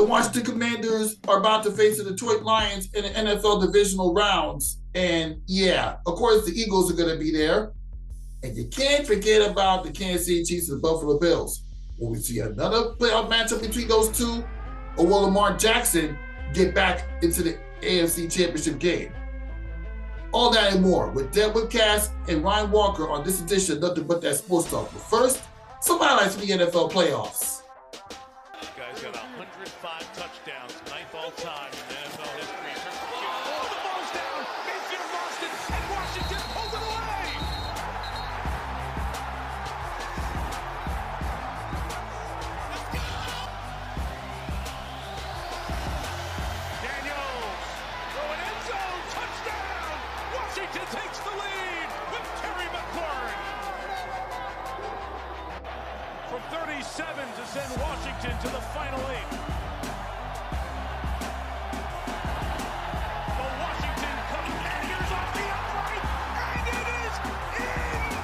the Washington Commanders are about to face the Detroit Lions in the NFL divisional rounds. And yeah, of course, the Eagles are going to be there. And you can't forget about the Kansas City Chiefs and the Buffalo Bills. Will we see another playoff matchup between those two? Or will Lamar Jackson get back into the AFC Championship game? All that and more with Deb Whitcas and Ryan Walker on this edition of Nothing But That Sports Talk. But first, some highlights from the NFL playoffs. This guy's got 105 touchdowns, ninth all time in the NFL history. Oh, the ball's down. Mayfield lost it, and Washington pulled it away. Let's go. Daniels, throwing end zone, touchdown. Washington takes the lead with Terry McLaurin. From 37 to send Washington to the final 8. The Washington Commanders off the upright, and it is in!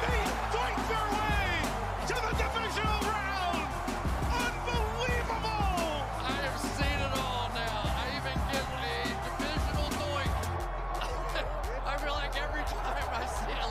They fight their way to the divisional round! Unbelievable! I have seen it all now. I even get a divisional doink. I feel like every time I see a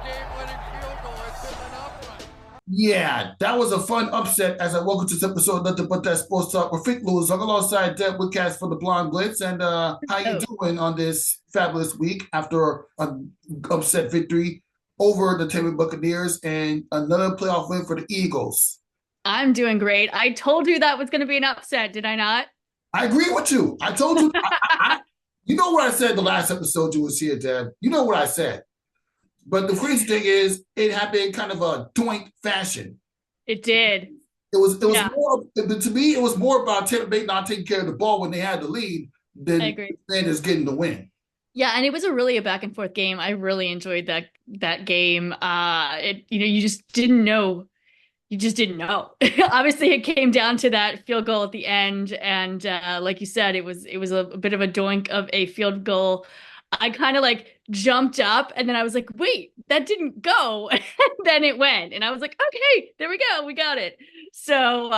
game-winning field goal, it's an upright. Yeah, that was a fun upset as I welcome to this episode of Nothing But That Sports Talk with Frank Lewis. I'm alongside Deb Whitcas for the Blond Blitz. And how you doing on this fabulous week after an upset victory over the Tampa Bay Buccaneers and another playoff win for the Eagles? I'm doing great. I told you that was going to be an upset, did I not? I agree with you. I told you. You know what I said the last episode you was here, Deb. You know what I said. But the crazy thing is, it happened in kind of a doink fashion. It did. It was more, to me, it was more about Tampa Bay not taking care of the ball when they had the lead than the Commanders getting the win. Yeah, and it was a back and forth game. I really enjoyed that game. You just didn't know. You just didn't know. Obviously, it came down to that field goal at the end, and like you said, it was a bit of a doink of a field goal. I kind of jumped up and then I was like, wait, that didn't go. And then it went. And I was like, okay, there we go. We got it. So,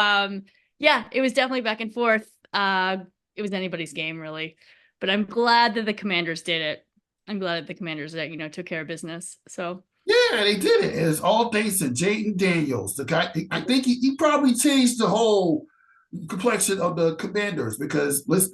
yeah, it was definitely back and forth. It was anybody's game, really. But I'm glad that the Commanders did it. I'm glad that the Commanders, took care of business. So. Yeah, they did it. It's all thanks to Jaden Daniels. The guy, I think he probably changed the whole complexion of the Commanders because let's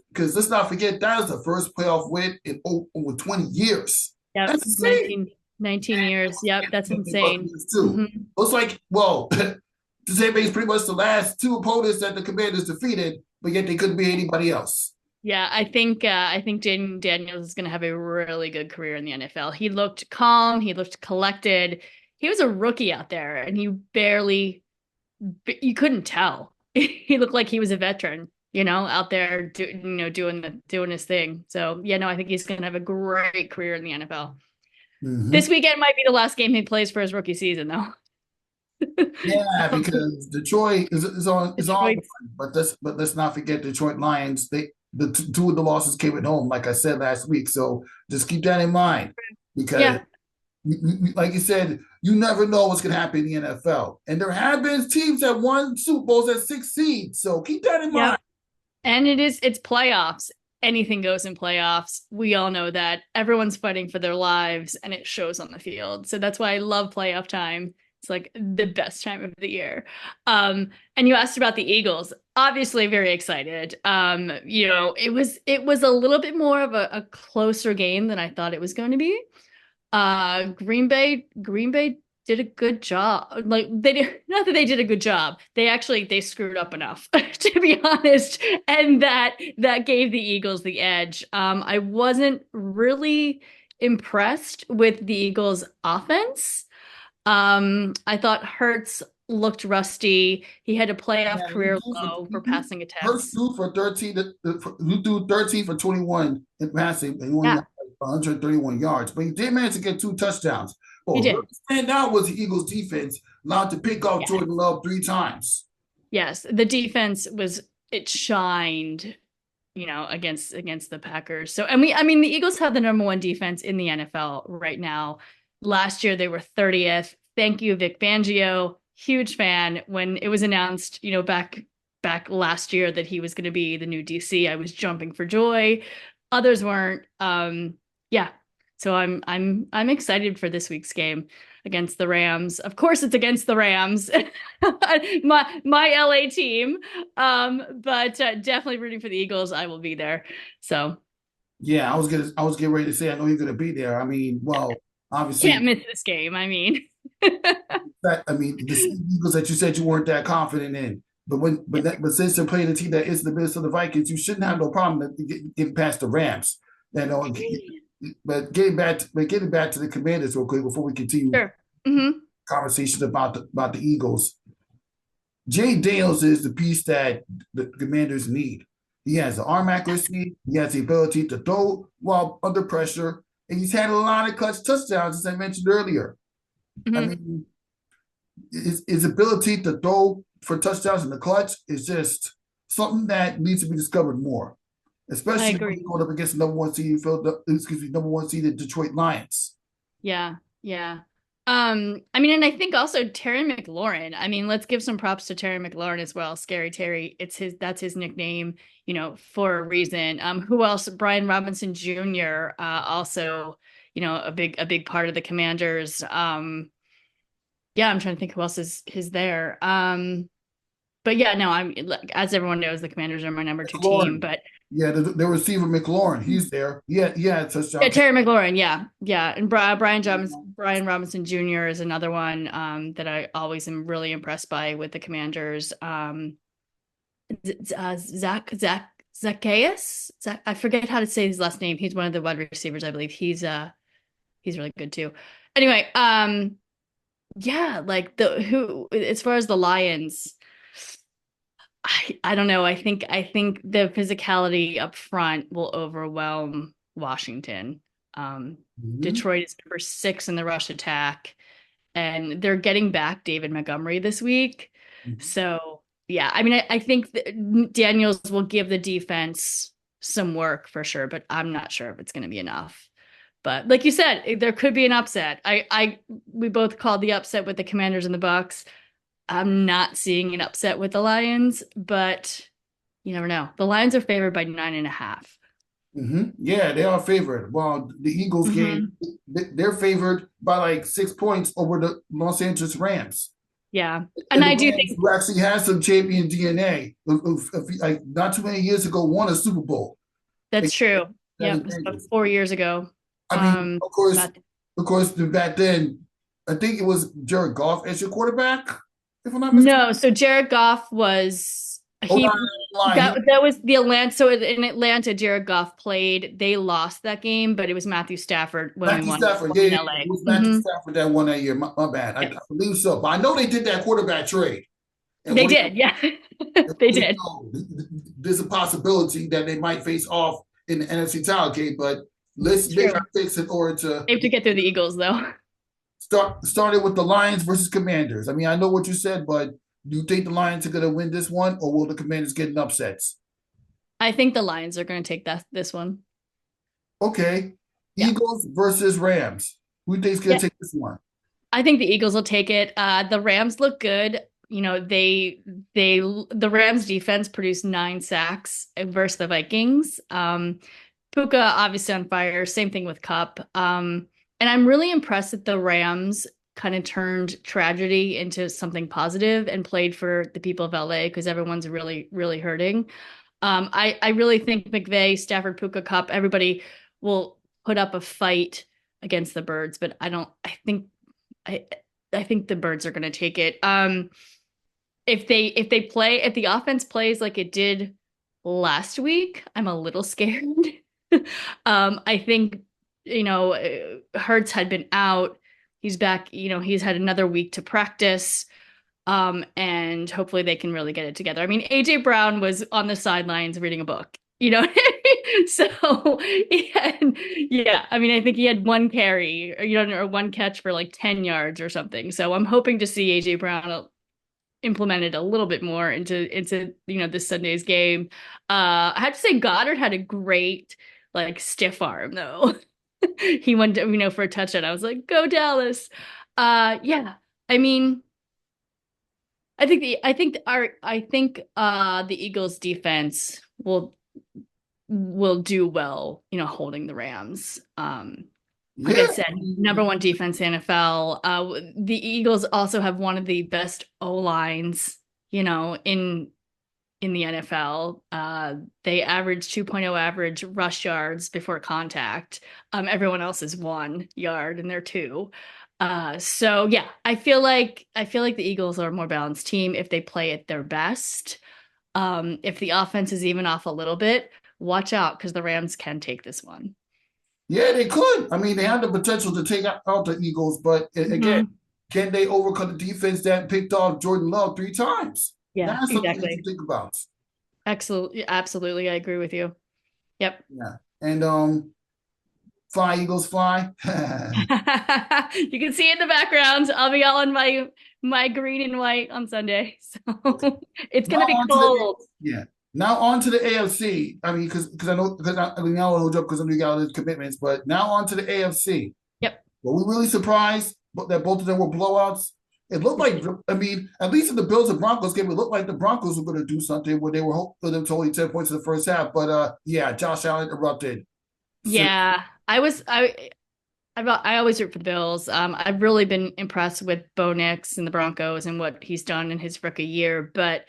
not forget that is the first playoff win in over 20 years. Yeah, that's insane. 19 years. Yep, that's insane. Mm-hmm. It's like, well, Tampa Bay's pretty much the last two opponents that the Commanders defeated, but yet they couldn't be anybody else. Yeah, I think Jaden Daniels is going to have a really good career in the NFL. He looked calm. He looked collected. He was a rookie out there, and you couldn't tell. He looked like he was a veteran, out there, doing his thing. So, I think he's going to have a great career in the NFL. Mm-hmm. This weekend might be the last game he plays for his rookie season, though. Yeah, because Detroit is on. But let's not forget Detroit Lions. Two of the losses came at home, like I said last week. So just keep that in mind because, like you said, you never know what's going to happen in the NFL. And there have been teams that won Super Bowls at 6 seeds. So keep that in mind. And it's playoffs. Anything goes in playoffs. We all know that. Everyone's fighting for their lives, and it shows on the field. So that's why I love playoff time. It's like the best time of the year. And you asked about the Eagles. Obviously very excited. It was a little bit more of a closer game than I thought it was going to be. Green Bay did a good job. Not that they did a good job. They screwed up enough, to be honest. And that gave the Eagles the edge. I wasn't really impressed with the Eagles offense. I thought Hurts looked rusty. He had a playoff career low for passing attempts. Hurts threw 13 for 21 in passing. He only had 131 yards, but he did manage to get 2 touchdowns. He did. What stand out was the Eagles defense allowed to pick off Jordan Love 3 times. Yes, the defense shined, against the Packers. So, the Eagles have the number 1 defense in the NFL right now. Last year, they were 30th. Thank you, Vic Fangio. Huge fan. When it was announced, back back last year that he was going to be the new DC, I was jumping for joy. Others weren't. Yeah. So I'm excited for this week's game against the Rams. Of course it's against the Rams. my LA team. But definitely rooting for the Eagles. I will be there. So Yeah, I was getting ready to say I know you're gonna be there. I mean, well, obviously, can't miss this game. I mean, the Eagles that you said you weren't that confident in, but since they're playing a team that is the Minnesota Vikings, you shouldn't have no problem getting past the Rams. You know, but getting back to the Commanders real quick before we continue sure. Mm-hmm. conversations about the Eagles. Jay Daniels is the piece that the Commanders need. He has the arm accuracy. He has the ability to throw while under pressure. And he's had a lot of clutch touchdowns, as I mentioned earlier. Mm-hmm. I mean, his ability to throw for touchdowns in the clutch is just something that needs to be discovered more, especially when you're going up against number one seeded Detroit Lions. Yeah, yeah. I mean, and I think also Terry McLaurin. I mean, let's give some props to Terry McLaurin as well. Scary Terry. That's his nickname, for a reason. Who else? Brian Robinson Jr. Also, a big part of the Commanders. Yeah, I'm trying to think who else is there. But yeah, no, as everyone knows, the Commanders are my number 2 team. But yeah, the receiver McLaurin, he's there. Yeah, touchdown. Yeah, Terry McLaurin, yeah, and Brian Robinson Jr. is another one that I always am really impressed by with the Commanders. Zacchaeus. I forget how to say his last name. He's one of the wide receivers, I believe. He's really good too. Anyway, yeah, like as far as the Lions. I don't know. I think the physicality up front will overwhelm Washington. Detroit is number 6 in the rush attack, and they're getting back David Montgomery this week. Mm-hmm. So yeah, I mean, I think Daniels will give the defense some work for sure, but I'm not sure if it's going to be enough. But like you said, there could be an upset. We both called the upset with the Commanders and the Bucs. I'm not seeing an upset with the Lions, but you never know. The Lions are favored by 9.5. Mm-hmm. Yeah, they are favored. Well, the Eagles game, they're favored by like 6 points over the Los Angeles Rams. Yeah, and I do think who actually has some champion DNA. Like not too many years ago, won a Super Bowl. That's true. Yeah, about 4 years ago. I mean, of course, back then, I think it was Jared Goff as your quarterback. No, so Jared Goff was that was the Atlanta. So in Atlanta, Jared Goff played. They lost that game, but it was Matthew Stafford when we won in LA. It was Matthew Stafford that won that year. My bad. I believe so, but I know they did that quarterback trade. They did, yeah, they did. There's a possibility that they might face off in the NFC title game, but let's make our picks in order to. They have to get through the Eagles, though. Started with the Lions versus Commanders. I mean, I know what you said, but do you think the Lions are going to win this one, or will the Commanders get an upsets? I think the Lions are going to take this one. Okay. Yeah. Eagles versus Rams. Who do you think is going to take this one? I think the Eagles will take it. The Rams look good. The Rams defense produced 9 sacks versus the Vikings. Puka obviously on fire. Same thing with Kupp. And I'm really impressed that the Rams kind of turned tragedy into something positive and played for the people of LA because everyone's really, really hurting. I really think McVay, Stafford, Puka, Kupp, everybody will put up a fight against the Birds, but I think the Birds are going to take it. If the offense plays like it did last week, I'm a little scared. I think Hurts had been out. He's back. He's had another week to practice. And hopefully they can really get it together. I mean, AJ Brown was on the sidelines reading a book, So, yeah, I mean, I think he had 1 carry, or 1 catch for like 10 yards or something. So I'm hoping to see AJ Brown implemented a little bit more into this Sunday's game. I have to say Goddard had a great stiff arm though. He went for a touchdown. I was like, go Dallas. Yeah, I mean, the Eagles defense will do well, holding the Rams. Like I Yeah, said, number one defense in NFL. The Eagles also have one of the best O lines, in the NFL. They average 2.0 average rush yards before contact. Everyone else is 1 yard and they're 2. So yeah, I feel like the Eagles are a more balanced team if they play at their best. If the offense is even off a little bit, watch out because the Rams can take this one. yeah, they could. I mean, they have the potential to take out the Eagles, but again, Mhm. can they overcome the defense that picked off Jordan Love 3 times? Yeah, That's something that you exactly. think about. Absolutely, I agree with you. Yep. Yeah. And fly Eagles fly. You can see it in the background. I'll be all in my green and white on Sunday. So it's Now gonna be on to the cold. yeah. Now on to the AFC. I mean, because I know I mean now I'll joke because I know you got all these commitments, but now on to the AFC. Yep. Were we really surprised that both of them were blowouts? It looked like, I mean, at least in the Bills and Broncos game, it looked like the Broncos were going to do something where they were hoping for them to only 10 points in the first half. But yeah, Josh Allen erupted. Yeah. I always root for the Bills. I've really been impressed with Bo Nix and the Broncos and what he's done in his rookie year. But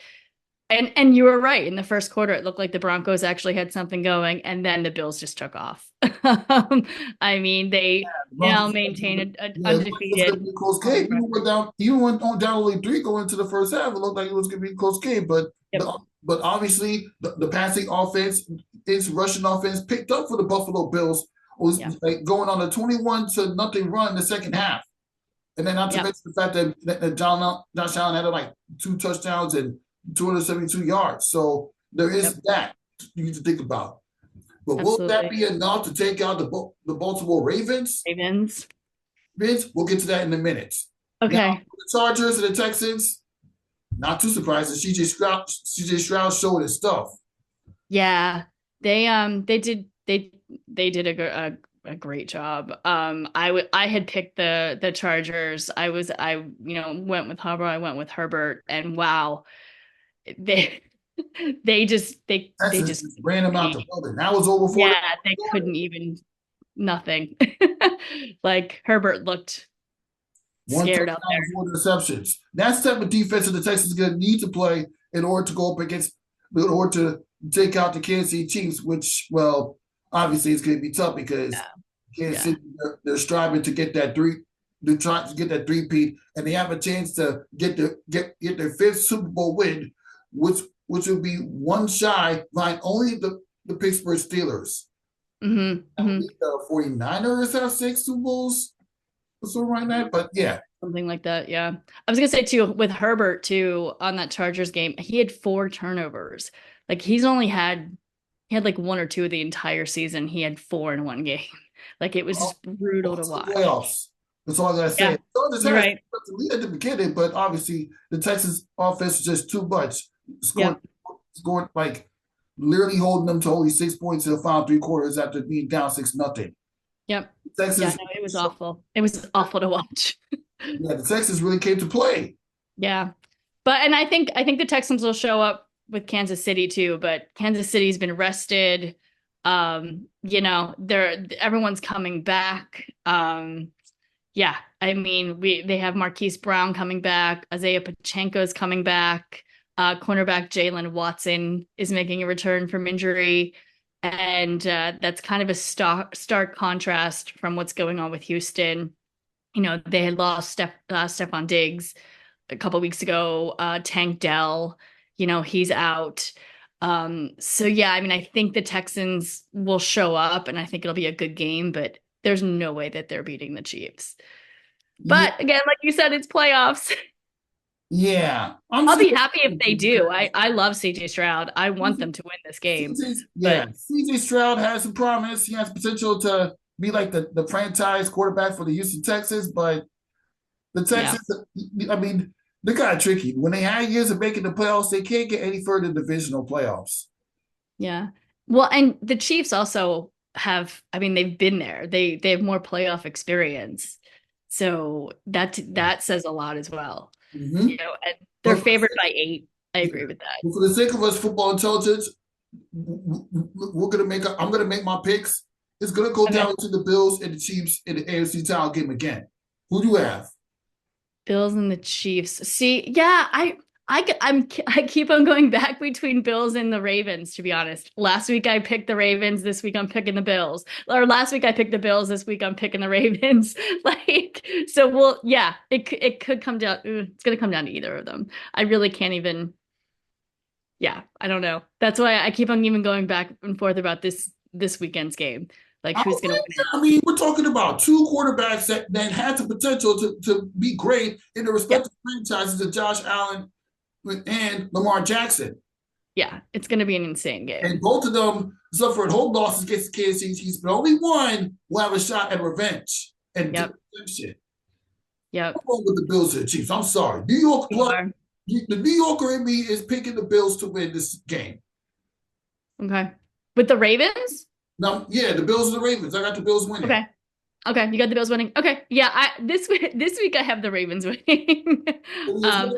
and you were right. In the first quarter, it looked like the Broncos actually had something going, and then the Bills just took off. I mean, they now maintain an Yeah, it was going to undefeated be a close home game. record. Even went on down only 3 going into the first half. It looked like it was going to be a close game, Yep. but obviously the passing offense, its rushing offense picked up for the Buffalo Bills. Was Yeah. like going on a 21-0 run in the second half, and then not to Yep. mention the fact that Josh Allen had like 2 touchdowns and 272 yards. So there is Yep. that you need to think about. But will that Absolutely. be enough to take out the Baltimore Ravens? Ravens. Vince, we'll get to that in a minute. Now, Okay. the Chargers and the Texans, not too surprising. CJ Stroud showed his stuff. Yeah. They did a great job. I had picked the Chargers. I went with Harbaugh. I went with Herbert, and wow, they they Texans just just ran him out the couldn't building. That was over for yeah, they couldn't even nothing. Like Herbert looked one scared out touchdown, 4 interceptions. That's the type of defense that the Texans are going to need to play in order to go up against, in order to take out the Kansas City Chiefs, which, well, obviously it's going to be tough because there. Kansas Yeah. City, they're striving to get that three. They're trying to get that three-peat, and they have a chance to get their 5th Super Bowl win, which would be one shy behind only the Pittsburgh Steelers. Mm-hmm. I Mm-hmm. believe the 49ers have 6 Super Bowls or something like that. But yeah, Something like that. Yeah. I was gonna say too, with Herbert too, on that Chargers game, he had 4 turnovers. Like he had like 1 or 2 of the entire season. He had 4 in one game. Like it was just brutal to watch. playoffs. That's all I gotta Yeah. say. Chargers You're had right. to lead at the beginning, but obviously the Texans offense is just too much. Scoring like literally holding them to only 6 points in the final 3 quarters after being down 6-0. Yep. Texas, Yeah, no, it was awful. It was awful to watch. yeah, the Texans really came to play. Yeah. And I think the Texans will show up with Kansas City too, but Kansas City's been rested. Everyone's coming back. Yeah, I mean, they have Marquise Brown coming back, Isaiah Pacheco's coming back, cornerback Jalen Watson is making a return from injury, and that's kind of a stark contrast from what's going on with Houston. They had lost Stephon Diggs a couple weeks ago. Tank Dell, he's out. So yeah, I mean, I think the Texans will show up, and I think it'll be a good game, but there's no way that they're beating the Chiefs. But again, like you said, it's playoffs. Yeah, I'll be happy if they do. I love CJ Stroud. I want them to win this game. CJ Stroud has some promise. He has potential to be like the franchise quarterback for the Houston Texans, but the Texans, I mean, they're kind of tricky. When they had years of making the playoffs, they can't get any further divisional playoffs. Yeah. Well, and the Chiefs also have, I mean, they've been there. They have more playoff experience. So that says a lot as well. Mm-hmm. And they're favored by 8. I agree with that. For the sake of us football intelligence, we're gonna make. I'm gonna make my picks. It's gonna go down to the Bills and the Chiefs in the AFC title game again. Who do you have? Bills and the Chiefs. See, yeah, I keep on going back between Bills and the Ravens, to be honest. Last week I picked the Ravens, this week I'm picking the Bills. Or last week I picked the Bills, this week I'm picking the Ravens. It could come down, it's gonna come down to either of them. I really can't even, I don't know. That's why I keep on even going back and forth about this weekend's game. Like, who's going to win it? I mean, we're talking about two quarterbacks that had the potential to be great in the respective franchises of Josh Allen and Lamar Jackson. Yeah, it's going to be an insane game. And both of them suffered home losses against the Kansas City Chiefs, but only one will have a shot at revenge and redemption. Yep. I'm going with the Bills and the Chiefs. I'm sorry. New York, the New Yorker in me is picking the Bills to win this game. Okay. With the Ravens? No, yeah, the Bills and the Ravens. I got the Bills winning. Okay, you got the Bills winning. Okay, yeah. This week I have the Ravens winning. I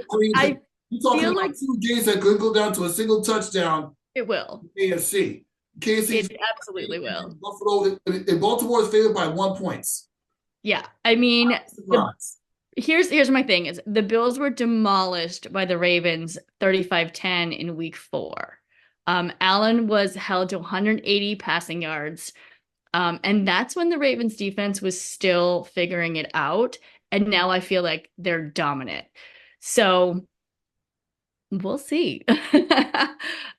You're talking feel about like 2 games that could go down to a single touchdown. It will. AFC. It absolutely will. Buffalo and Baltimore is favored by 1 point. Yeah, I mean, here's my thing: is the Bills were demolished by the Ravens 35-10 in week 4. Allen was held to 180 passing yards. And that's when the Ravens defense was still figuring it out. And now I feel like they're dominant. So we'll see.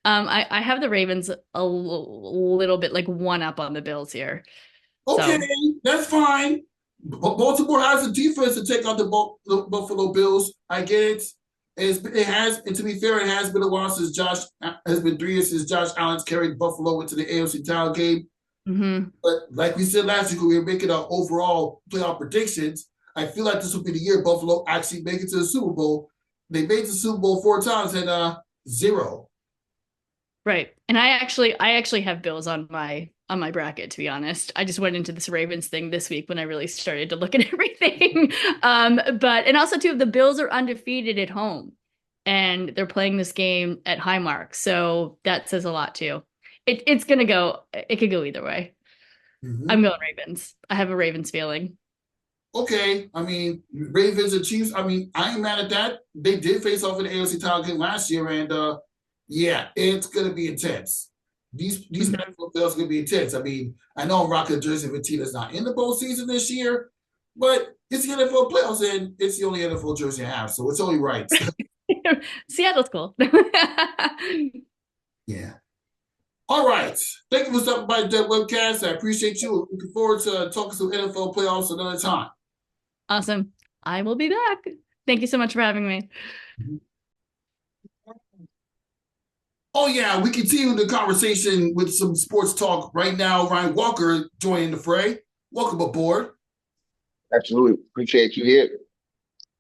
I have the Ravens a little bit like 1 up on the Bills here. Okay, that's fine. Baltimore has a defense to take out the Buffalo Bills. I get it. It has, and to be fair, it has been a while since Josh Allen's carried Buffalo into the AFC title game. Mm-hmm. But like we said last week, we were making our overall playoff predictions. I feel like this will be the year Buffalo actually make it to the Super Bowl. They made the Super Bowl 4 times and 0. Right, and I actually have Bills on my bracket, to be honest. I just went into this Ravens thing this week when I really started to look at everything. And also too, the Bills are undefeated at home, and they're playing this game at Highmark, so that says a lot too. It could go either way. Mm-hmm. I'm going Ravens. I have a Ravens feeling. Okay, I mean, Ravens and Chiefs, I mean, I ain't mad at that. They did face off in the AFC title game last year, and it's going to be intense. These NFL playoffs are going to be intense. I mean, I know I'm rocking a jersey of Tina's not in the postseason this year, but it's the NFL playoffs, and it's the only NFL jersey I have, so it's only right. Seattle's cool. Yeah. All right. Thank you for stopping by Deb Whitcas. I appreciate you. Looking forward to talking some NFL playoffs another time. Awesome. I will be back. Thank you so much for having me. Oh, yeah. We continue the conversation with some sports talk right now. Ryan Walker joining the fray. Welcome aboard. Absolutely. Appreciate you here.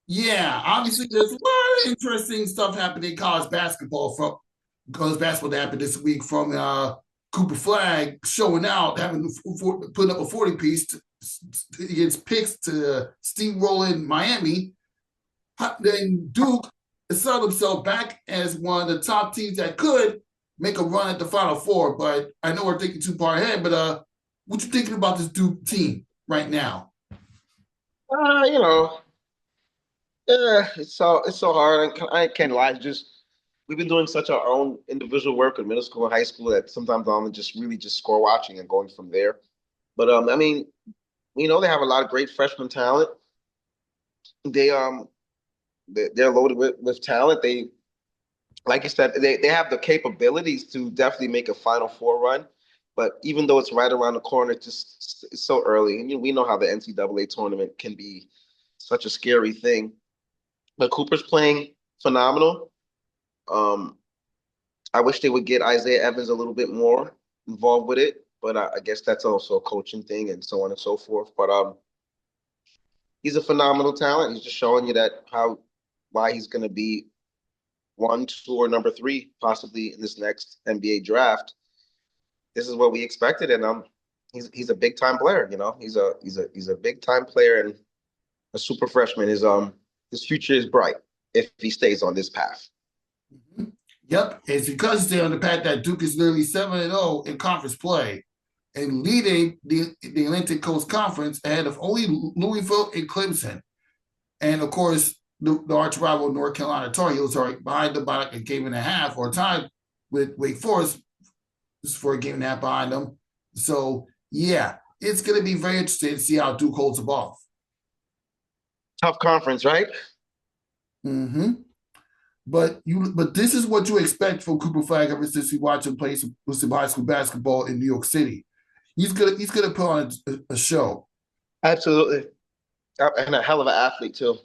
Yeah. Obviously, there's a lot of interesting stuff happening in college basketball that happened this week from Cooper Flagg showing out, putting up a 40-piece against picks to steamrolling Miami. Then Duke settled himself back as one of the top teams that could make a run at the Final Four. But I know we're thinking too far ahead, but what you thinking about this Duke team right now? It's so hard. I can't lie. We've been doing such our own individual work in middle school and high school that sometimes I'm just score watching and going from there. But I mean, they have a lot of great freshman talent. They're loaded with talent. They, like you said, they have the capabilities to definitely make a Final Four run. But even though it's right around the corner, it's so early. And we know how the NCAA tournament can be such a scary thing. But Cooper's playing phenomenal. I wish they would get Isaiah Evans a little bit more involved with it, but I guess that's also a coaching thing and so on and so forth. But he's a phenomenal talent. He's just showing you why he's going to be 1, 2, or number 3 possibly in this next NBA draft. This is what we expected, and he's a big time player. He's a big time player and a super freshman. His future is bright. if he stays on this path. Mhm. Yep, it's because he stayed on the path that Duke is literally 7-0 in conference play and leading the Atlantic Coast Conference ahead of only Louisville and Clemson. And of course, the arch rival North Carolina Tar Heels are behind them by like a game and a half, or tied with Wake Forest for a game and a half behind them. So yeah, it's going to be very interesting to see how Duke holds them off. Tough conference, right? Mm-hmm. But this is what you expect from Cooper Flag ever since we watched him play some high school basketball in New York City. He's gonna put on a show. Absolutely, and a hell of an athlete too.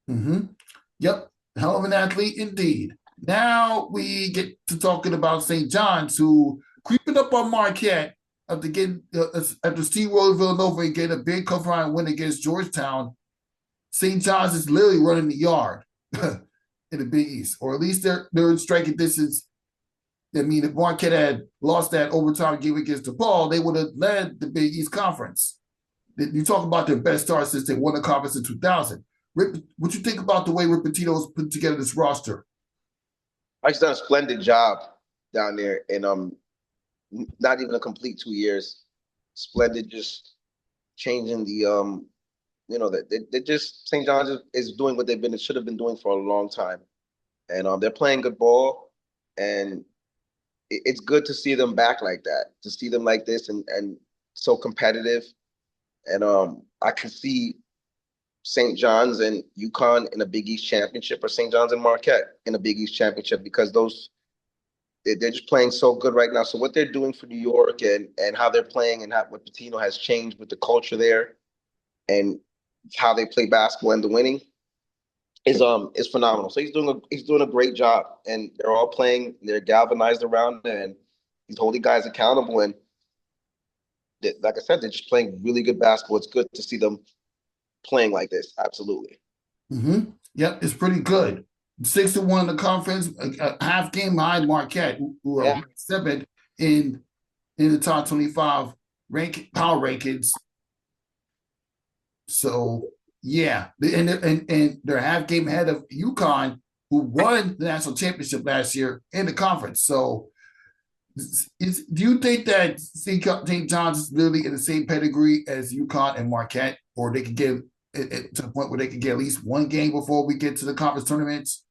Mm-hmm. Yep, hell of an athlete indeed. Now we get to talking about St. John's, who creeping up on Marquette after steamrolling Villanova and getting a big cover-line win against Georgetown. St. John's is literally running the yard in the Big East, or at least they're in striking distance. I mean, if Marquette had lost that overtime game against DePaul, they would have led the Big East Conference. You talk about their best start since they won the conference in 2000. Rick, what you think about the way Rick Pitino's put together this roster? He's done a splendid job down there, and not even a complete 2 years. Splendid, just changing the that they just St. John's is doing what should have been doing for a long time, and they're playing good ball, and it's good to see them back like that, to see them like this and so competitive, and I can see St. John's and UConn in a Big East championship, or St. John's and Marquette in a Big East championship, because they're just playing so good right now. So what they're doing for New York and how they're playing and what Pitino has changed with the culture there and how they play basketball and the winning is phenomenal. So he's doing a great job, and they're all playing. They're galvanized around, and he's holding guys accountable. And like I said, they're just playing really good basketball. It's good to see them playing like this. Absolutely. Mm-hmm. Yep, it's pretty good. 6-1 in the conference, a half game behind Marquette, who are seventh in the top 25 power rankings. So yeah, and they're a half game ahead of UConn, who won the national championship last year in the conference. So do you think that St. John's is literally in the same pedigree as UConn and Marquette, or they could get to the point where they could get at least one game before we get to the conference tournaments?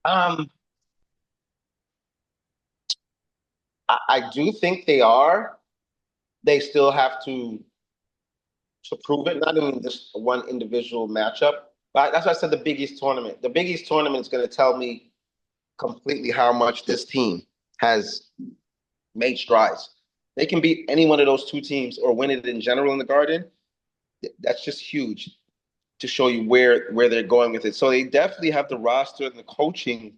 I do think they are. They still have to prove it, not in just one individual matchup. But that's why I said the Big East tournament. The Big East tournament is going to tell me completely how much this team has made strides. They can beat any one of those two teams or win it in general in the Garden. That's just huge to show you where they're going with it. So they definitely have the roster and the coaching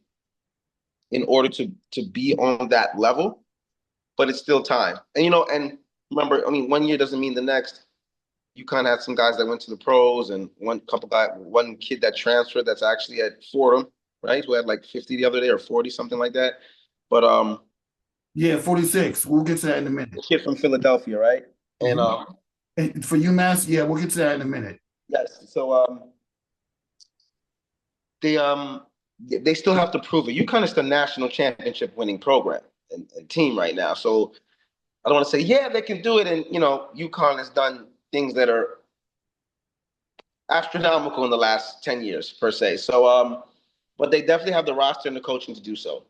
in order to be on that level, but it's still time. And and remember, I mean, 1 year doesn't mean the next. You kind of had some guys that went to the pros, and one kid that transferred that's actually at Fordham, right? Who had like 50 the other day or 40, something like that. But yeah, 46. We'll get to that in a minute. The kid from Philadelphia, right? Mm-hmm. And for UMass, yeah, we'll get to that in a minute. Yes. So they still have to prove it. UConn is the national championship winning program and team right now. So I don't want to say, yeah, they can do it. And, UConn has done things that are astronomical in the last 10 years, per se. So, but they definitely have the roster and the coaching to do so.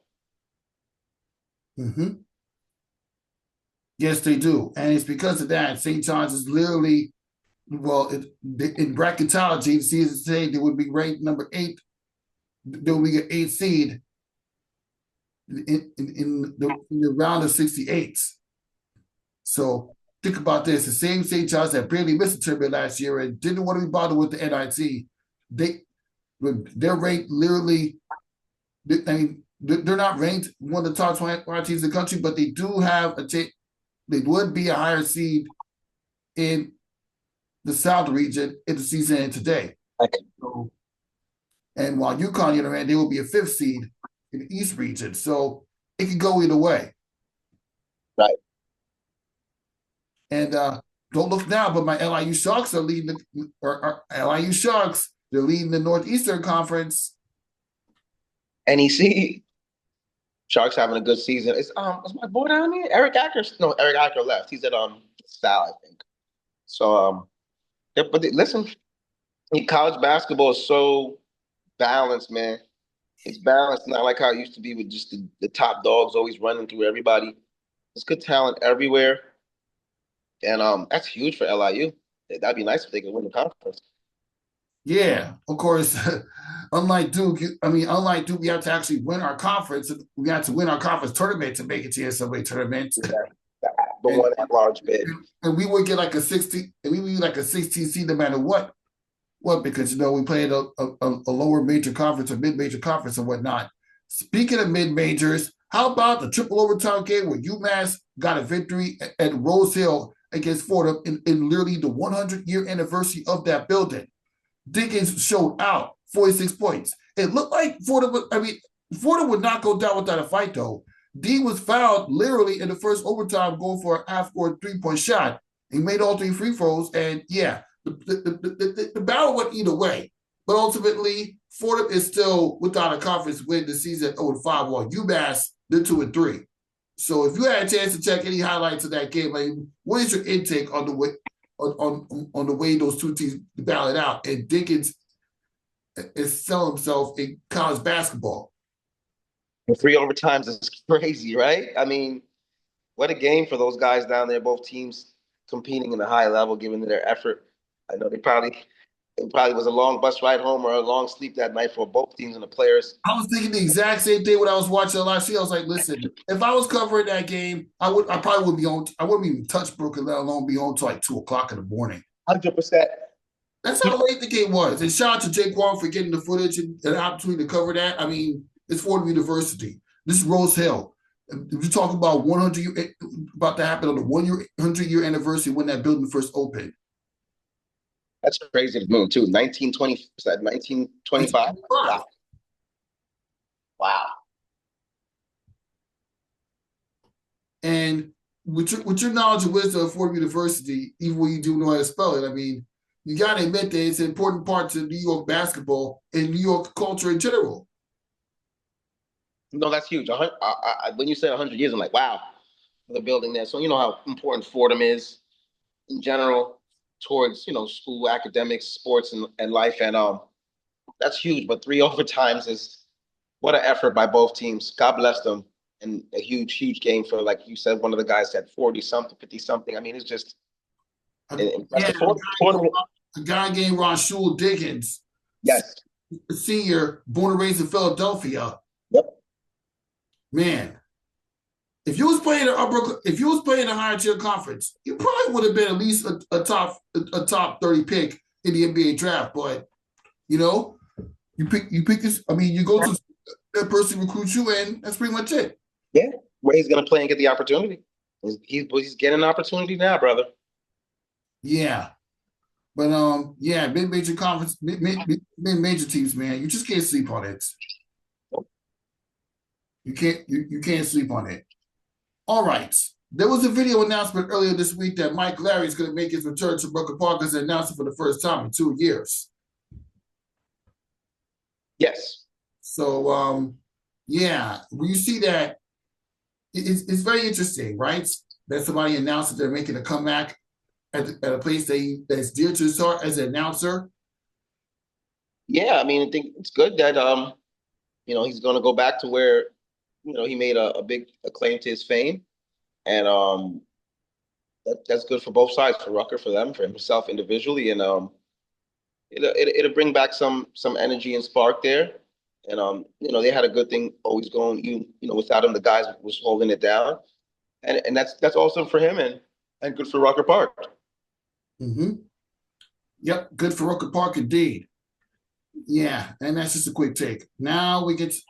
Mm-hmm. Yes, they do. And it's because of that. St. John's is literally, well, in bracketology, the season today, they would be ranked number 8. There will be an 8th seed in the round of 68. So think about this. The same St. John's that barely missed the tournament last year and didn't want to be bothered with the NIT. They're ranked literally, I mean, they're not ranked one of the top 25 teams in the country, but they do have they would be a higher seed in the South region if the season ended today. Okay. So, and while UConn, on the other hand, they will be a 5th seed in the East region. So it could go either way. Right. And don't look now, but my LIU Sharks are leading LIU Sharks. They're leading the Northeastern Conference NEC, Sharks having a good season. Is my boy down there? Eric Acker? No, Eric Acker left. He's at Sal, I think. So yeah, but listen, college basketball is so balanced, man. It's balanced, not like how it used to be with just the top dogs always running through everybody. There's good talent everywhere. And that's huge for LIU. That'd be nice if they could win the conference. Yeah, of course. unlike Duke, we have to actually win our conference. We have to win our conference tournament to make it to the NCAA tournament. The one at large bid. And we would get like a 60, and we would be like a 16 seed no matter what. What? Because we played a lower major conference or mid-major conference and whatnot. Speaking of mid-majors, how about the triple overtime game where UMass got a victory at Rose Hill against Fordham in literally the 100-year anniversary of that building? Dickens showed out 46 points. It looked like Fordham would not go down without a fight, though. D was fouled literally in the first overtime going for an half-court three-point shot. He made all three free throws, and yeah, the battle went either way. But ultimately, Fordham is still without a conference win this season 0-5, while UMass did 2-3. So if you had a chance to check any highlights of that game, what is your intake on the way on the way those two teams battle it out? And Dickens is selling himself in college basketball. The 3 overtimes is crazy, right? I mean, what a game for those guys down there, both teams competing in a high level, given their effort. I know it probably was a long bus ride home or a long sleep that night for both teams and the players. I was thinking the exact same thing when I was watching the last year. I was like, listen, if I was covering that game, I probably wouldn't be on. I wouldn't even touch Brooklyn, let alone be on until like 2:00 in the morning. 100%. That's how late the game was. And shout out to Jaquan for getting the footage and an opportunity to cover that. I mean, it's Fordham University. This is Rose Hill. If you talk about 100 about to happen on the 100-year anniversary when that building first opened. That's crazy to move too. 1920, is that 1925? Wow. And with your knowledge and wisdom of Fordham University, even when you do know how to spell it, I mean, you got to admit that it's an important part to New York basketball and New York culture in general. No, that's huge. When you say 100 years, I'm like, wow, the building there. So you know how important Fordham is in general towards, school, academics, sports, and life. And that's huge. But 3 overtimes is what an effort by both teams. God bless them. And a huge, huge game for, like you said, one of the guys had 40-something, 50-something. I mean, it's just a guy named Rashul Dickens. Yes. Senior, born and raised in Philadelphia. Yep. Man, if you was playing a higher tier conference, you probably would have been at least a top 30 pick in the NBA draft. But you pick this. I mean, you go to that person recruits you, and that's pretty much it. Yeah, where he's going to play and get the opportunity. He's getting an opportunity now, brother. Yeah, but mid-major conference, mid-major teams, man, you just can't sleep on it. You can't sleep on it. All right. There was a video announcement earlier this week that Mike Larry is going to make his return to Rucker Park as an announcer for the first time in 2 years. Yes. So, when you see that, it's very interesting, right? That somebody announced that they're making a comeback at a place that's dear to his heart as an announcer. Yeah, I mean, I think it's good that he's going to go back to where he made a big claim to his fame, and that's good for both sides, for Rucker, for them, for himself individually, and it'll bring back some energy and spark there. And they had a good thing always going. Without him, the guys was holding it down, and that's awesome for him and good for Rucker Park. Mm-hmm. Yep, good for Rucker Park indeed. Yeah, and that's just a quick take. Now we get to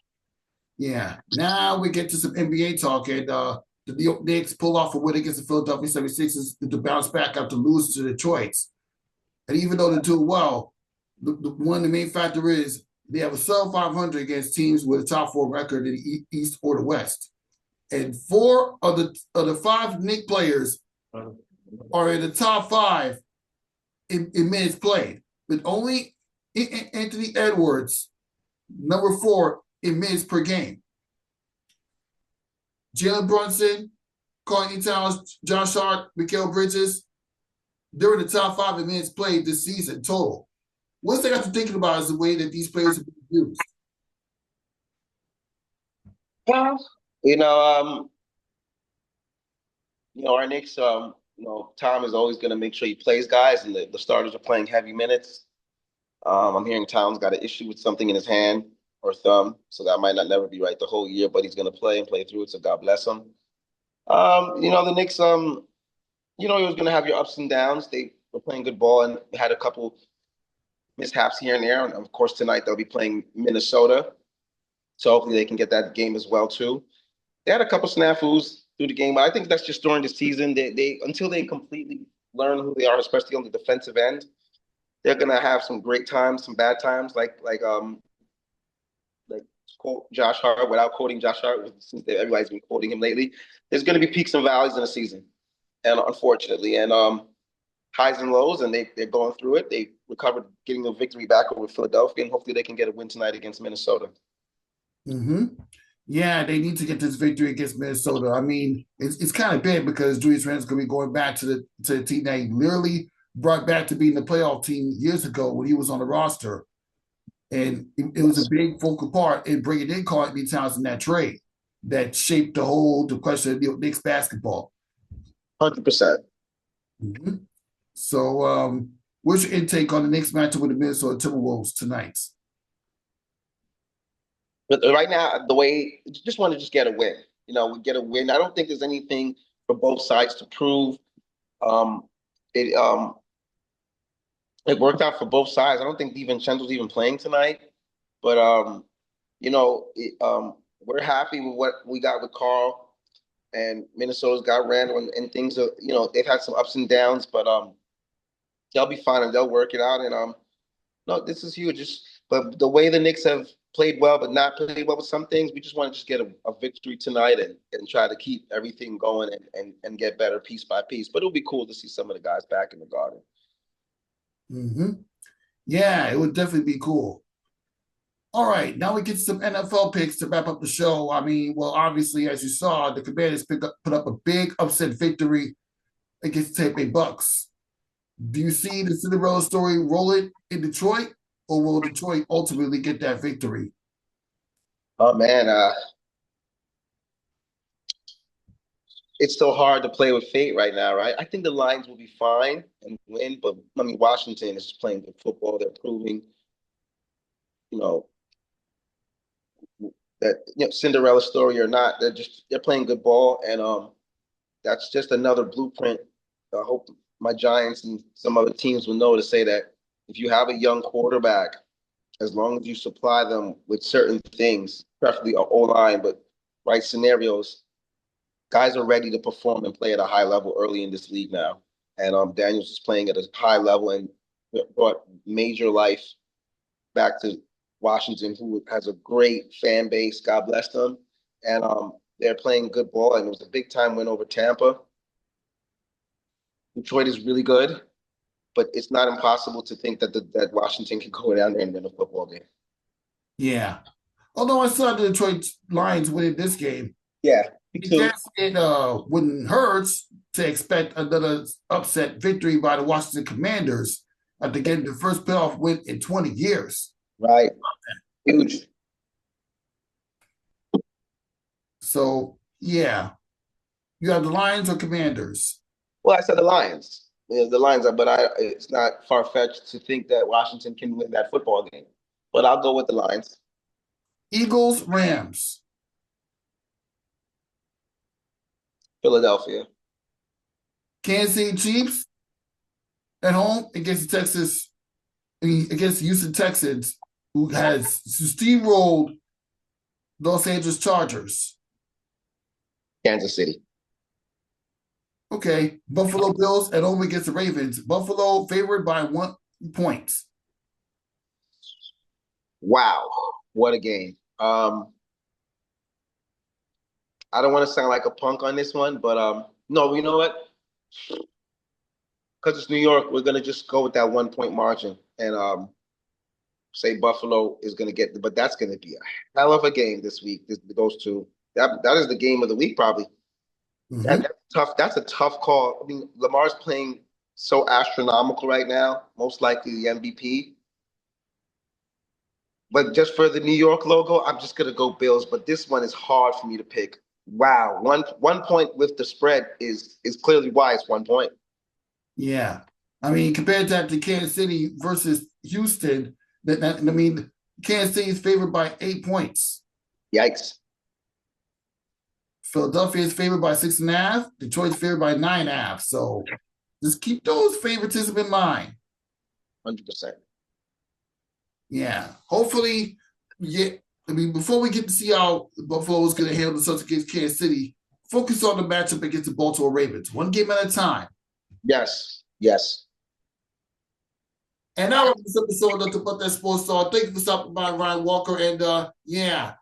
some NBA talk, and the New York Knicks pull off a win against the Philadelphia 76ers to bounce back after losing to Detroit. And even though they're doing well, the main factor is they have a sub-500 against teams with a top 4 record in the East or the West. And 4 of the 5 Knicks players are in the top 5 in minutes played, with only Anthony Edwards, number 4, in minutes per game. Jalen Brunson, Courtney Towns, Josh Hart, Mikal Bridges, they're in the top 5 in minutes played this season total. What's they got to thinking about is the way that these players are being used. Well, our Knicks, Tom is always going to make sure he plays guys, and the starters are playing heavy minutes. I'm hearing Tom's got an issue with something in his hand or thumb, so that might not never be right the whole year, but he's going to play and play through it, so God bless him. The Knicks, he was going to have your ups and downs. They were playing good ball and had a couple mishaps here and there. And, of course, tonight they'll be playing Minnesota, so hopefully they can get that game as well, too. They had a couple snafus through the game, but I think that's just during the season. They until they completely learn who they are, especially on the defensive end, they're gonna have some great times, some bad times, like quote Josh Hart without quoting Josh Hart, since everybody's been quoting him lately. There's gonna be peaks and valleys in a season, and unfortunately, and highs and lows, and they're going through it. They recovered, getting a victory back over Philadelphia, and hopefully they can get a win tonight against Minnesota. Mm-hmm. Yeah, they need to get this victory against Minnesota. I mean, it's kind of big because Julius Randle's going to be going back to the team that he literally brought back to being the playoff team years ago when he was on the roster. And it was a big focal part in bringing in Courtney Towns in that trade that shaped the question of Knicks basketball. 100%. Mm-hmm. So, what's your intake on the Knicks matchup with the Minnesota Timberwolves tonight? But right now, just want to get a win. We get a win. I don't think there's anything for both sides to prove. It worked out for both sides. I don't think DiVincenzo's even playing tonight, but we're happy with what we got with Carl, and Minnesota's got Randle, and things are, they've had some ups and downs, but they'll be fine and they'll work it out. And no, this is huge. But the way the Knicks have played well, but not played well with some things, we just want to just get a victory tonight and try to keep everything going and get better piece by piece. But it'll be cool to see some of the guys back in the Garden. Mm-hmm. Yeah, it would definitely be cool. All right, now we get some NFL picks to wrap up the show. I mean, well, obviously, as you saw, the Commanders put up a big upset victory against the Tampa Bay Bucs. Do you see the Cinderella story roll it in Detroit, or will Detroit ultimately get that victory? Oh, man. It's so hard to play with fate right now, right? I think the Lions will be fine and win, but I mean, Washington is playing good football. They're proving, that Cinderella story or not, they're playing good ball, and that's just another blueprint. I hope my Giants and some other teams will know to say that if you have a young quarterback, as long as you supply them with certain things, preferably an O-line, but right scenarios, guys are ready to perform and play at a high level early in this league now. And Daniels is playing at a high level and brought major life back to Washington, who has a great fan base. God bless them. And they're playing good ball, and it was a big-time win over Tampa. Detroit is really good, but it's not impossible to think that Washington can go down there and win a football game. Yeah. Although I saw the Detroit Lions winning this game. Yeah, me I too. guess it wouldn't hurt to expect another upset victory by the Washington Commanders after getting the first playoff win in 20 years. Right. Huge. So, yeah. You have the Lions or Commanders? Well, I said the Lions. Yeah, the Lions are, but it's not far-fetched to think that Washington can win that football game. But I'll go with the Lions. Eagles, Rams. Philadelphia. Kansas City Chiefs at home against the Houston Texans, who has steamrolled Los Angeles Chargers. Kansas City. Okay. Buffalo Bills at home against the Ravens. Buffalo favored by 1 point. Wow. What a game. I don't want to sound like a punk on this one, but no, you know what? Because it's New York, we're going to just go with that 1 point margin. And say Buffalo is going to get, but that's going to be a hell of a game this week. Those two, that is the game of the week probably. Mm-hmm. That's tough. That's a tough call. I mean, Lamar's playing so astronomical right now, most likely the MVP. But just for the New York logo, I'm just gonna go Bills. But this one is hard for me to pick. Wow, one point with the spread is clearly why it's 1 point. Yeah. I mean, compared that to Kansas City versus Houston, I mean, Kansas City is favored by 8 points. Yikes. Philadelphia is favored by 6.5. Detroit's favored by 9.5. So just keep those favoritism in mind. 100%. Yeah. Hopefully, yeah. I mean, before we get to see how Buffalo is going to handle the Celtics against Kansas City, focus on the matchup against the Baltimore Ravens, one game at a time. Yes. And now on this episode of the But That Sports Talk, thank you for stopping by, Ryan Walker. And yeah.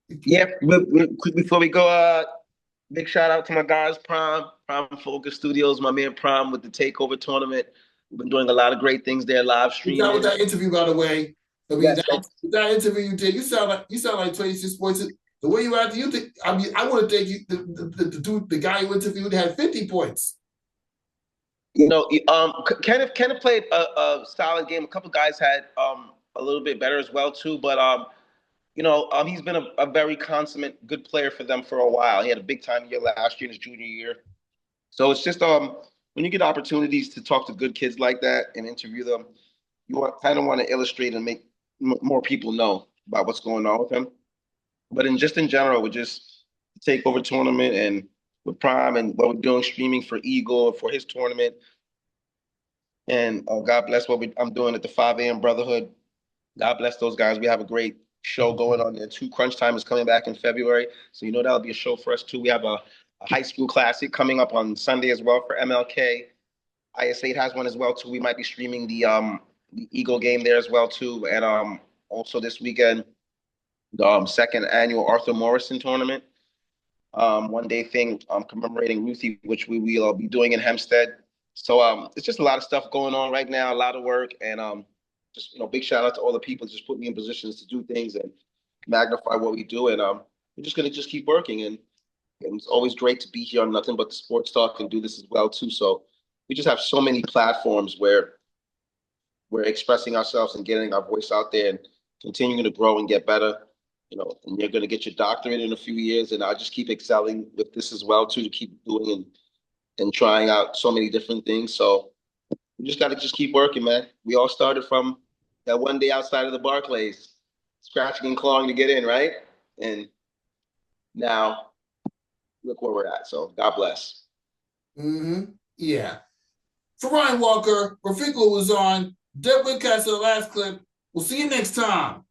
Quick before we go, big shout out to my guys, Prime Focus Studios, my man Prime with the Takeover tournament. We've been doing a lot of great things there, live streaming. With that interview, by the way. I mean, Yes, that interview you did, you sound like 26 Sports. The way you acted, you think. I mean, I want to thank you. The guy you interviewed had 50 points. You know, Kenneth played a solid game. A couple guys had a little bit better as well too, but he's been a very consummate good player for them for a while. He had a big time year last year in his junior year. So it's just when you get opportunities to talk to good kids like that and interview them, you kind of want to illustrate and make more people know about what's going on with them. But in general, with just the Takeover tournament and with Prime and what we're doing streaming for Eagle for his tournament. And God bless what I'm doing at the 5 a.m. Brotherhood. God bless those guys. We have a great show going on there too. Crunch Time is coming back in February. So that'll be a show for us too. We have a high school classic coming up on Sunday as well for MLK. IS8 has one as well too. We might be streaming the Eagle game there as well too. And also this weekend, the second annual Arthur Morrison tournament. One-day thing commemorating Ruthie, which we will be doing in Hempstead. So it's just a lot of stuff going on right now, a lot of work, and just big shout out to all the people just put me in positions to do things and magnify what we do. And we're just gonna keep working, and it's always great to be here on Nothing But the Sports Talk and do this as well too. So we just have so many platforms where we're expressing ourselves and getting our voice out there and continuing to grow and get better. And you're going to get your doctorate in a few years, and I'll just keep excelling with this as well too, to keep doing and trying out so many different things. So we just got to keep working, man. We all started from that one day outside of the Barclays, scratching and clawing to get in, right? And now look where we're at. So God bless. Mm-hmm. Yeah. For Ryan Walker, Rafiko was on. Deb Whitcas, the last clip. We'll see you next time.